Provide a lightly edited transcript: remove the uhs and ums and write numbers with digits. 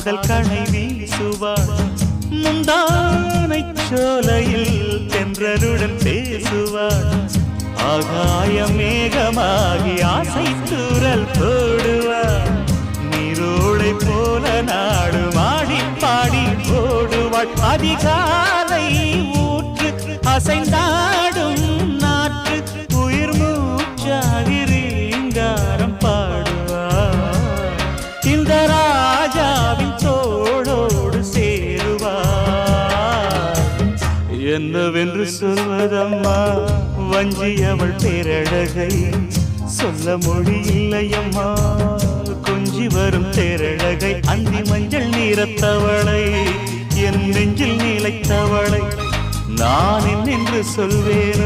காதல் கணை வீசுவாள் முந்தானை சோலையில் தென்றருடன் பேசுவாள் ஆகாய மேகமாகி ஆசை தூரல் போடுவாள் நீரோடை போல நாடு மாடி பாடி போடுவாள் அதிகாலை ஊற்று அசைந்தாடும் நாற்று உயிர் மூச்சாகி ரீங்காரம் பாடுவாள் இந்த ராஜாவின் தோளோடு சேருவாள் என்னவென்று சொல்வதம்மா வஞ்சி அவள் பேரழகை சொல்ல மொழி இல்லையம்மா கொஞ்சி வரும் தேரழகை அந்தி மஞ்சள் நீரத்தவளை என் நெஞ்சில் நிலைத்தவளை நான் என்னென்று சொல்வேன்